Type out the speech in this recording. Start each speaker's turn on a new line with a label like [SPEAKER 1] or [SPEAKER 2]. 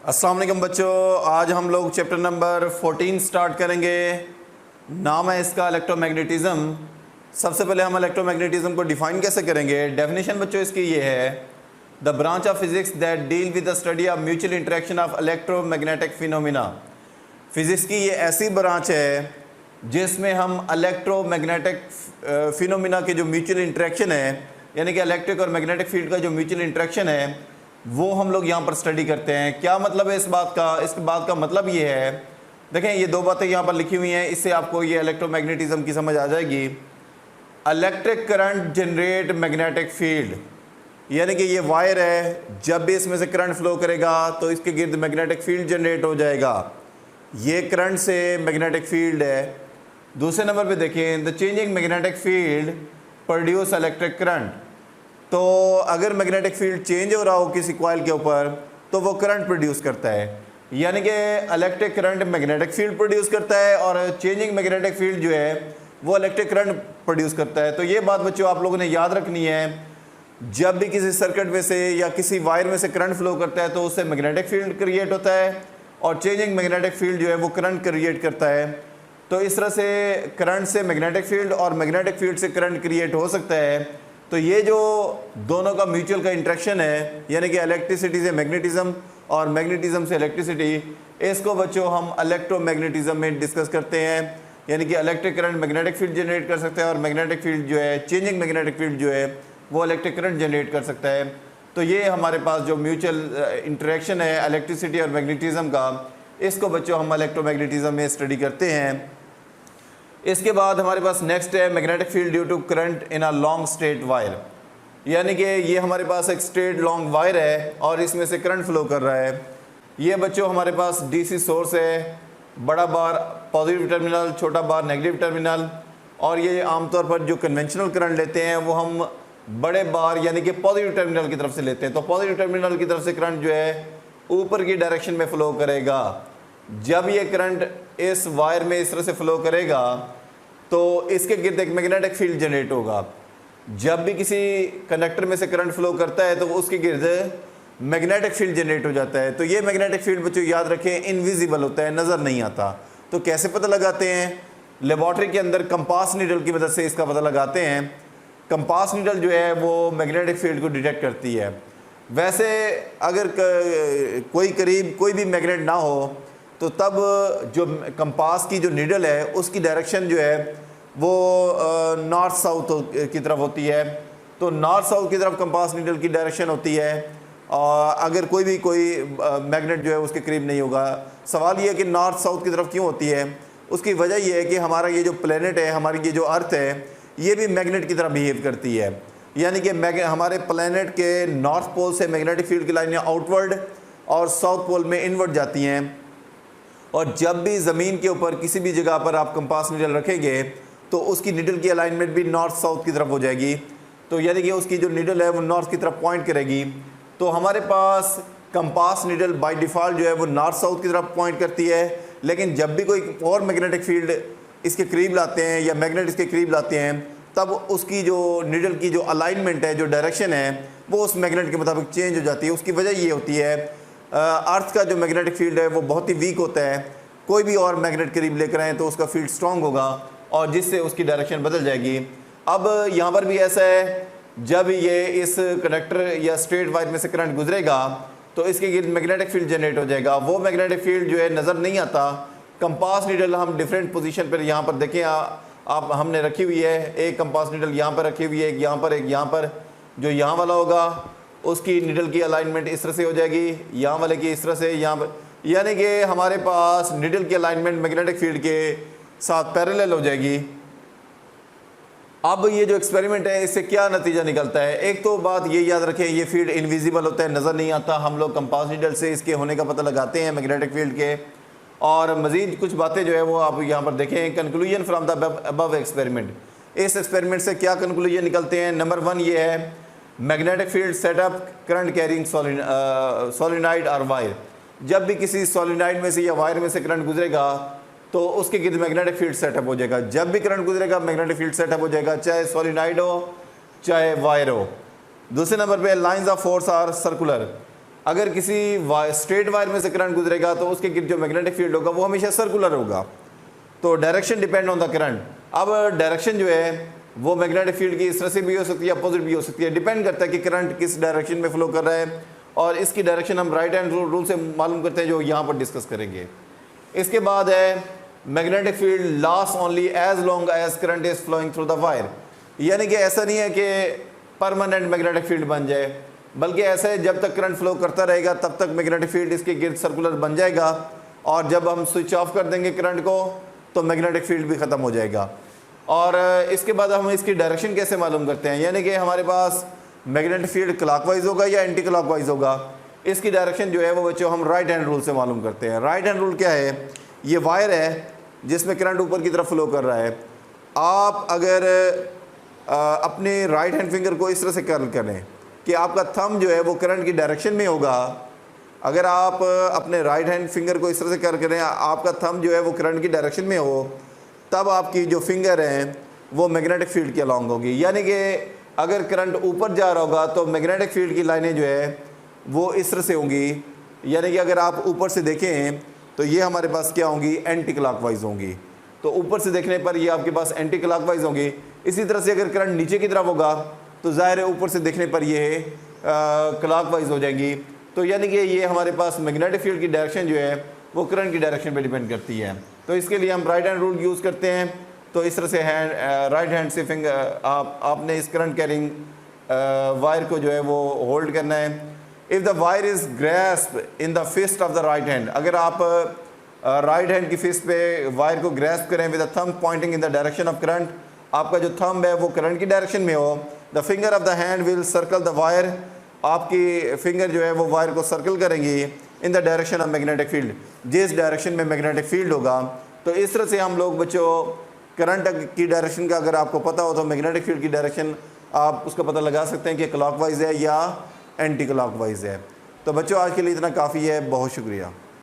[SPEAKER 1] अस्सलाम वालेकुम बच्चों, आज हम लोग चैप्टर नंबर 14 स्टार्ट करेंगे। नाम है इसका इलेक्ट्रोमैग्नेटिज्म। सबसे पहले हम इलेक्ट्रोमैग्नेटिज्म को डिफाइन कैसे करेंगे। डेफिनेशन बच्चों इसकी ये है, the branch of physics that deal with the study of mutual interaction of electromagnetic phenomena. Physics की ये ऐसी ब्रांच है जिसमें हम इलेक्ट्रोमैग्नेटिक फिनोमिना के जो म्यूचुअल इंटरेक्शन है, यानी कि इलेक्ट्रिक और मैग्नेटिक फील्ड का जो म्यूचुअल इंटरेक्शन है वो हम लोग यहाँ पर स्टडी करते हैं। क्या मतलब है इस बात का? इस बात का मतलब ये है, देखें ये दो बातें यहाँ पर लिखी हुई हैं, इससे आपको ये इलेक्ट्रोमैग्नेटिज्म की समझ आ जाएगी। Electric current generate magnetic field, यानी कि ये वायर है, जब भी इसमें से करंट फ्लो करेगा तो इसके गिर्द मैग्नेटिक फील्ड जनरेट हो जाएगा। ये करंट से मैग्नेटिक फील्ड है। दूसरे नंबर पे देखें, the changing magnetic field produce electric current. तो अगर मैग्नेटिक फील्ड चेंज हो रहा हो किसी कॉइल के ऊपर तो वो करंट प्रोड्यूस करता है, यानी कि electric current magnetic field produce करता है और चेंजिंग मैग्नेटिक फील्ड जो है वो इलेक्ट्रिक करंट प्रोड्यूस करता है। तो ये बात बच्चों आप लोगों ने याद रखनी है, जब भी किसी सर्किट में से या किसी वायर में से करंट फ्लो करता है तो उससे मैग्नेटिक फील्ड क्रिएट होता है और चेंजिंग मैग्नेटिक फील्ड जो है वो करंट क्रिएट करता है। तो इस तरह से करंट से मैग्नेटिक फील्ड और मैग्नेटिक फील्ड से करंट क्रिएट हो सकता है। तो ये जो दोनों का म्यूचुअल का इंट्रैक्शन है, यानी कि इलेक्ट्रिसिटी से मैग्नेटिज्म और मैग्नेटिज्म से इलेक्ट्रिसिटी, इसको बच्चों हम इलेक्ट्रोमैग्नेटिज्म में डिस्कस करते हैं। यानी कि electric current magnetic field generate कर सकता है और मैग्नेटिक फील्ड जो है, चेंजिंग मैग्नेटिक फील्ड जो है वो इलेक्ट्रिक करंट जनरेट कर सकता है। तो ये हमारे पास जो म्यूचुअल इंट्रैक्शन है इलेक्ट्रिसिटी और मैग्नेटिज्म का, इसको बच्चों हम इलेक्ट्रोमैग्नेटिज्म में स्टडी करते हैं। इसके बाद हमारे पास नेक्स्ट है magnetic field due to current in a long straight wire, यानी कि ये हमारे पास एक स्ट्रेट लॉन्ग वायर है और इसमें से करंट फ्लो कर रहा है। ये बच्चों हमारे पास डीसी सोर्स है, बड़ा बार पॉजिटिव टर्मिनल, छोटा बार नेगेटिव टर्मिनल। और ये आमतौर पर जो कन्वेंशनल करंट लेते हैं वो हम बड़े बार यानी कि पॉजिटिव टर्मिनल की तरफ से लेते हैं। तो पॉजिटिव टर्मिनल की तरफ से करंट जो है ऊपर की डायरेक्शन में फ़्लो करेगा। जब ये करंट इस वायर में इस तरह से फ़्लो करेगा तो इसके गिर्द एक मैग्नेटिक फील्ड जनरेट होगा। जब भी किसी कंडक्टर में से करंट फ्लो करता है तो उसके गिर्द मैग्नेटिक फील्ड जनरेट हो जाता है। तो ये मैग्नेटिक फील्ड बच्चों याद रखें इनविजिबल होता है, नज़र नहीं आता। तो कैसे पता लगाते हैं? लेबॉर्ट्री के अंदर कंपास नीडल की मदद से इसका पता लगाते हैं। कंपास नीडल जो है वो मैग्नेटिक फील्ड को डिटेक्ट करती है। वैसे अगर कोई करीब कोई भी मैग्नेट ना हो तो तब जो कंपास की जो नीडल है उसकी डायरेक्शन जो है वो नॉर्थ साउथ की तरफ होती है। तो नॉर्थ साउथ की तरफ कंपास नीडल की डायरेक्शन होती है और अगर कोई मैग्नेट जो है उसके करीब नहीं होगा। सवाल ये है कि नॉर्थ साउथ की तरफ क्यों होती है? उसकी वजह ये है कि हमारा ये जो प्लेनेट है, हमारी ये जो अर्थ है, ये भी मैग्नेट की तरह बिहेव करती है। यानी कि हमारे प्लेनेट के नॉर्थ पोल से मैग्नेटिक फील्ड की लाइनें आउटवर्ड और साउथ पोल में इनवर्ड जाती हैं। और जब भी ज़मीन के ऊपर किसी भी जगह पर आप कंपास नीडल रखेंगे तो उसकी नीडल की अलाइनमेंट भी नॉर्थ साउथ की तरफ हो जाएगी। तो यानी कि उसकी जो नीडल है वो नॉर्थ की तरफ पॉइंट करेगी। तो हमारे पास कंपास नीडल बाय डिफ़ॉल्ट जो है वो नॉर्थ साउथ की तरफ पॉइंट करती है। लेकिन जब भी कोई और मैग्नेटिक फील्ड इसके करीब लाते हैं या मैग्नेट इसके करीब लाते हैं तब उसकी जो नीडल की जो अलाइनमेंट है, जो डायरेक्शन है, वो उस मैग्नेट के मुताबिक चेंज हो जाती है। उसकी वजह ये होती है अर्थ का जो मैग्नेटिक फील्ड है वो बहुत ही वीक होता है। कोई भी और मैग्नेट करीब लेकर आए तो उसका फील्ड स्ट्रांग होगा और जिससे उसकी डायरेक्शन बदल जाएगी। अब यहाँ पर भी ऐसा है, जब ये इस कंडक्टर या स्ट्रेट वायर में से करंट गुजरेगा तो इसके गिर्द मैग्नेटिक फील्ड जनरेट हो जाएगा। वो मैग्नेटिक फील्ड जो है नज़र नहीं आता। कंपास नीडल हम डिफरेंट पोजीशन पर यहाँ पर देखें आप हमने रखी हुई है। एक कंपास नीडल यहाँ पर रखी हुई है, एक यहाँ पर, एक यहाँ पर। जो यहाँ वाला होगा उसकी नीडल की अलाइनमेंट इस तरह से हो जाएगी, यहाँ वाले की इस तरह से यहाँ पर, यानी कि हमारे पास नीडल की अलाइनमेंट मैग्नेटिक फील्ड के साथ पैरेलल हो जाएगी। अब ये जो एक्सपेरिमेंट है इससे क्या नतीजा निकलता है? एक तो बात ये याद रखें, ये फील्ड इनविजिबल होता है, नज़र नहीं आता। हम लोग कंपास नीडल से इसके होने का पता लगाते हैं मैग्नेटिक फील्ड के। और मज़ीद कुछ बातें जो है वो आप यहाँ पर देखें। Conclusion from the above experiment, इस एक्सपेरिमेंट से क्या कंक्लूजन निकलते हैं? नंबर 1 ये है, magnetic field setup current carrying solenoid और वायर। जब भी किसी सोलिनॉइड में से या वायर में से करंट गुजरेगा तो उसके गिर्द मैग्नेटिक फील्ड सेटअप हो जाएगा। जब भी करंट गुजरेगा मैग्नेटिक फील्ड सेटअप हो जाएगा, चाहे सोलिनॉइड हो चाहे वायर हो। दूसरे नंबर पे lines of force are circular. अगर किसी स्ट्रेट वायर में से करंट गुजरेगा तो उसके गिर्द जो मैग्नेटिक फील्ड होगा वो हमेशा सर्कुलर होगा। तो direction depend on the current. अब डायरेक्शन जो है वो मैग्नेटिक फील्ड की इस तरह से भी हो सकती है, अपोजिट भी हो सकती है, डिपेंड करता है कि करंट किस डायरेक्शन में फ्लो कर रहा है। और इसकी डायरेक्शन हम राइट हैंड रूल से मालूम करते हैं, जो यहाँ पर डिस्कस करेंगे। इसके बाद है magnetic field last only as long as current is flowing through the wire. यानी कि ऐसा नहीं है कि परमानेंट मैग्नेटिक फील्ड बन जाए, बल्कि ऐसा है जब तक करंट फ्लो करता रहेगा तब तक मैग्नेटिक फील्ड इसके गिर्द सर्कुलर बन जाएगा, और जब हम स्विच ऑफ कर देंगे करंट को तो मैग्नेटिक फील्ड भी ख़त्म हो जाएगा। और इसके बाद हम इसकी डायरेक्शन कैसे मालूम करते हैं, यानी कि हमारे पास मैग्नेटिक फील्ड क्लॉकवाइज होगा या एंटी क्लॉकवाइज होगा। इसकी डायरेक्शन जो है वो बच्चों हम राइट हैंड रूल से मालूम करते हैं। राइट हैंड रूल क्या है, ये वायर है जिसमें करंट ऊपर की तरफ फ्लो कर रहा है। आप अगर अपने राइट हैंड फिंगर को इस तरह से कर्ल करें कि आपका थंब जो है वो करंट की डायरेक्शन में होगा, अगर आप अपने राइट हैंड फिंगर को इस तरह से कर्ल करें, आपका थंब जो है वो करंट की डायरेक्शन में हो, तब आपकी जो फिंगर है वो मैग्नेटिक फील्ड के अलॉन्ग होगी। यानी कि अगर करंट ऊपर जा रहा होगा तो मैग्नेटिक फील्ड की लाइनें जो है वो इस तरह से होंगी। यानी कि अगर आप ऊपर से देखें तो ये हमारे पास क्या होंगी, एंटी क्लॉकवाइज होंगी। तो ऊपर से देखने पर ये आपके पास एंटी क्लॉकवाइज होंगी। इसी तरह से अगर करंट नीचे की तरफ होगा तो ज़ाहिर है ऊपर से देखने पर ये क्लॉकवाइज हो जाएंगी। तो यानी कि ये हमारे पास मैग्नेटिक फील्ड की डायरेक्शन जो है वो करंट की डायरेक्शन पे डिपेंड करती है। तो इसके लिए हम राइट हैंड रूल यूज़ करते हैं। तो इस तरह से राइट हैंड से फिंगर आपने इस करंट कैरिंग वायर को जो है वो होल्ड करना है। If the wire is grasp in the fist of the right hand, अगर आप राइट हैंड की फिस्ट पे वायर को ग्रैस्प करें with the thumb pointing in the direction of current, आपका जो थंब है वो करंट की डायरेक्शन में हो, the finger of the hand will circle the wire, आपकी फिंगर जो है वो वायर को सर्कल करेंगी इन the direction of magnetic field, जिस डायरेक्शन में मैग्नेटिक फील्ड होगा। तो इस तरह से हम लोग बच्चों करंट की डायरेक्शन का अगर आपको पता हो तो मैग्नेटिक फील्ड की डायरेक्शन आप उसका पता लगा सकते हैं कि क्लॉकवाइज है या एंटी क्लॉकवाइज है। तो बच्चों आज के लिए इतना काफ़ी है, बहुत शुक्रिया।